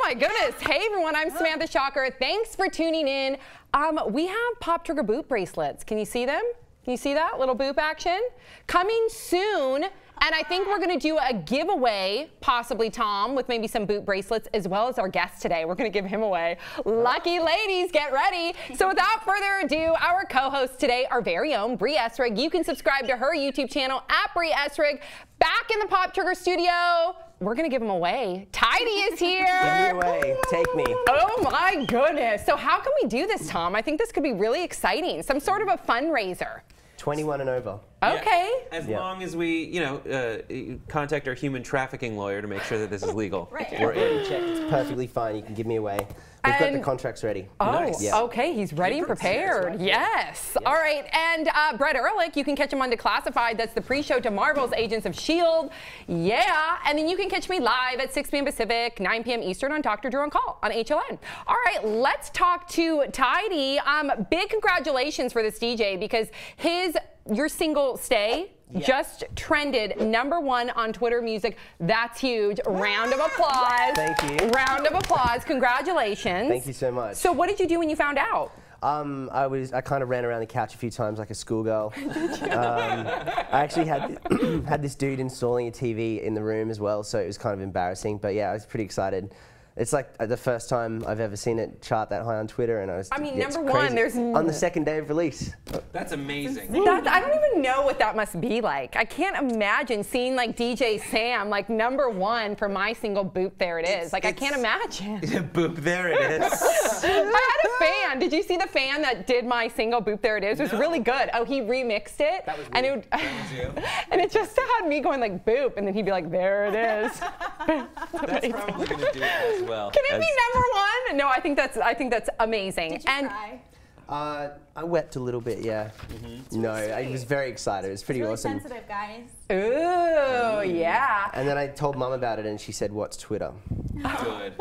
my goodness. Hey everyone, I'm Samantha Shocker. Thanks for tuning in. We have Pop Trigger boot bracelets. Can you see them? Can you see that little boop action? Coming soon. And I think we're going to do a giveaway, possibly Tom, with maybe some boot bracelets, as well as our guest today. We're going to give him away. Lucky ladies, get ready. So without further ado, our co-host today, our very own Brie Essrig. You can subscribe to her YouTube channel at Brie Essrig. Back in the Pop Trigger studio, we're going to give them away. Tidy is here. Give me away. Take me. Oh my goodness. So how can we do this, Tom? I think this could be really exciting. Some sort of a fundraiser. 21 and over. Okay. Yeah. As long as we, contact our human trafficking lawyer to make sure that this is legal. Right. We're in. Check. It's perfectly fine. You can give me away. We've got the contracts ready. Oh, nice. Yeah. Okay. He's ready and prepared. Right? Yes. All right. And Brett Ehrlich, you can catch him on Declassified. That's the pre-show to Marvel's Agents of S.H.I.E.L.D. Yeah. And then you can catch me live at 6 p.m. Pacific, 9 p.m. Eastern on Dr. Drew on Call on HLN. All right. Let's talk to Tidy. Big congratulations for this DJ because your single Stay just trended #1 on Twitter Music. That's huge. Round of applause. Thank you. Round of applause. Congratulations. Thank you so much. So what did you do when you found out? I kind of ran around the couch a few times like a schoolgirl. I actually had this dude installing a TV in the room as well, so it was kind of embarrassing. But yeah, I was pretty excited. It's like the first time I've ever seen it chart that high on Twitter, and I mean, #1, there's on the second day of release. That's amazing. I don't even know what that must be like. I can't imagine seeing like DJ Sam like #1 for my single Boop There It Is. Like I can't imagine. Boop There It Is. I had a fan. Did you see the fan that did my single Boop There It Is? It was really good. Oh, he remixed it. That was me. And That was you. And it just had me going like boop, and then he'd be like, there it is. That's probably gonna do it as well. Can it be #1? No, I think that's amazing. Did you cry? I wept a little bit, yeah. No, I was very excited. It was pretty awesome. Sensitive, guys. Ooh, yeah. And then I told Mum about it, and she said, "What's Twitter?" Good.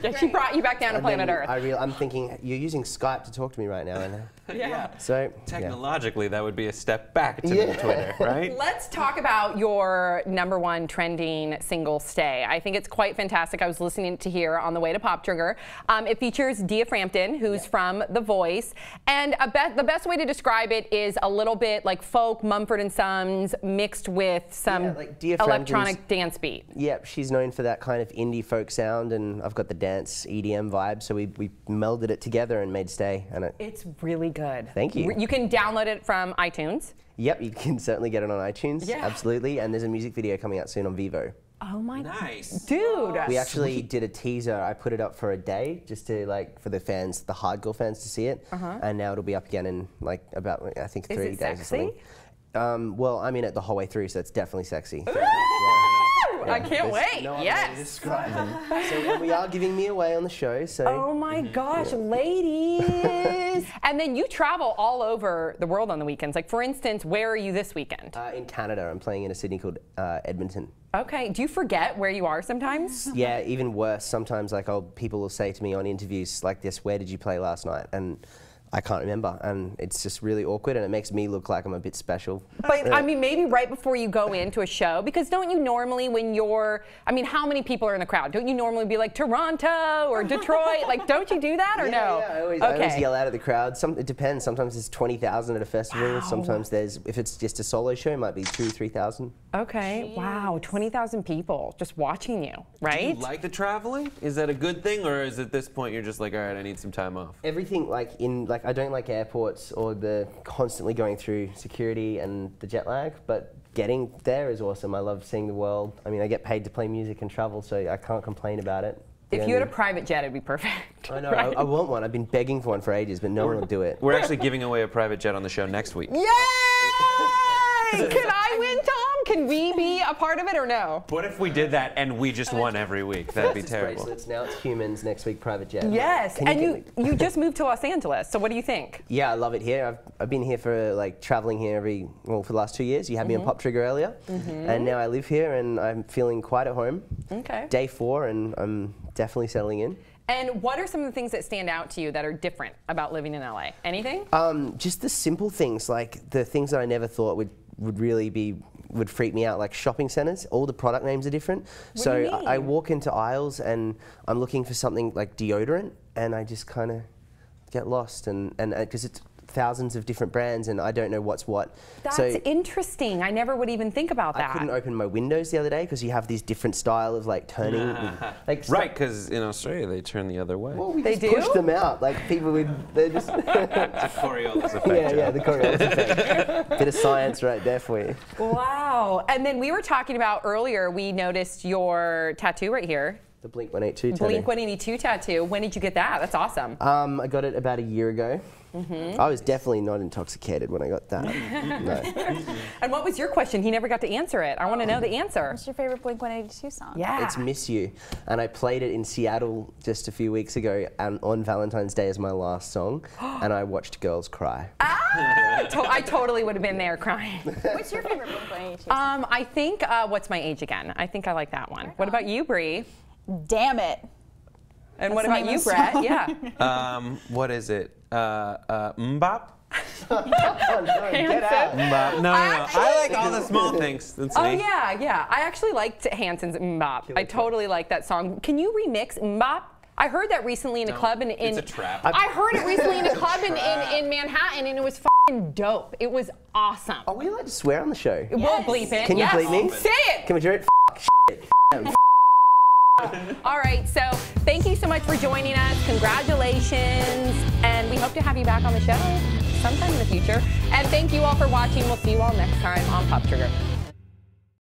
Yeah, she brought you back down to planet Earth. I'm thinking, you're using Skype to talk to me right now. Yeah. So technologically, that would be a step back to the Twitter, right? Let's talk about your #1 trending single, Stay. I think it's quite fantastic. I was listening to here on the way to Pop Trigger. It features Dia Frampton, who's from The Voice. And the best way to describe it is a little bit like folk, Mumford & Sons, mixed with some like Dia electronic dance beat. Yep, she's known for that kind of indie folk sound, and I've got the dance EDM vibe, so we melded it together and made Stay. And It's really good. Thank you. You can download it from iTunes. Yep, you can certainly get it on iTunes, absolutely, and there's a music video coming out soon on Vivo. Oh my Nice. Dude. We actually did a teaser. I put it up for a day just to for the fans, the hardcore fans to see it. And now it'll be up again in about I think 3 days or something. Well, I'm in it the whole way through, so it's definitely sexy. I can't wait. No other way to Yes. describe it. So we are giving me away on the show. So. Oh my gosh, ladies. And then you travel all over the world on the weekends. Like for instance, where are you this weekend? In Canada. I'm playing in a city called Edmonton. Okay. Do you forget where you are sometimes? Yeah, even worse. Sometimes people will say to me on interviews like this, "Where did you play last night?" And I can't remember, and it's just really awkward, and it makes me look like I'm a bit special. But I mean, maybe right before you go into a show, because don't you normally how many people are in the crowd? Don't you normally be like Toronto or Detroit? Like, don't you do that or no? Yeah, I always yell out at the crowd. It depends. Sometimes there's 20,000 at a festival. Wow. Sometimes if it's just a solo show, it might be 2,000 or 3,000. Okay. Jeez. Wow, 20,000 people just watching you, right? Do you like the traveling? Is that a good thing, or is at this point you're just like, all right, I need some time off? Everything I don't like airports or the constantly going through security and the jet lag, but getting there is awesome. I love seeing the world. I mean, I get paid to play music and travel, so I can't complain about it. If you had a private jet, it'd be perfect. I know, right? I want one. I've been begging for one for ages, but no one will do it. We're actually giving away a private jet on the show next week. Yay! Can I win, Tom? Can we be a part of it or no? What if we did that and we just won every week? That'd be terrible. Bracelets, now it's humans, next week private jet. Yes, and you just moved to Los Angeles, so what do you think? Yeah, I love it here. I've been here for traveling here for the last 2 years. You had me on Pop Trigger earlier, and now I live here and I'm feeling quite at home. Okay. Day 4 and I'm definitely settling in. And what are some of the things that stand out to you that are different about living in LA? Anything? Just the simple things, like the things that I never thought would really be would freak me out, like shopping centres. All the product names are different. What So do you I mean? walk into aisles and I'm looking for something like deodorant, and I just kind of get lost, and because it's thousands of different brands and I don't know what's what. That's so interesting. I never would even think about that. I couldn't open my windows the other day because you have these different style of like turning. Like Right, because in Australia they turn the other way. Well, we They just pushed do? them out. Like people would, they're just. Coriolis effect. Yeah, the Coriolis effect. Bit of science right there for you. Wow. And then we were talking about earlier, we noticed your tattoo right here. The Blink-182 tattoo. Blink-182 tattoo. When did you get that? That's awesome. I got it about a year ago. I was definitely not intoxicated when I got that. No. And what was your question? He never got to answer it. I want to know the answer. What's your favorite Blink-182 song? Yeah. It's Miss You. And I played it in Seattle just a few weeks ago on Valentine's Day as my last song. And I watched girls cry. I totally would have been there crying. What's your favorite Blink-182 song? I think, What's My Age Again? I think I like that one. What about you, Bree? Damn it. And That's what the about name you, of the Brett? song. Yeah. What is it? Mbop? Oh, no, get out. Mbop. No. I like all the small things. That's Oh me. yeah. I actually liked Hanson's Mbop. I totally like that song. Can you remix Mbop? I heard that recently in a club in It's a trap. I heard it recently in a club in Manhattan, and it was f***ing dope. It was awesome. Are we allowed to swear on the show? We'll bleep it. Can you Yes. bleep me? Say it. Can we do it? All right. So thank you so much for joining us. Congratulations, and we hope to have you back on the show sometime in the future. And thank you all for watching. We'll see you all next time on Pop Trigger.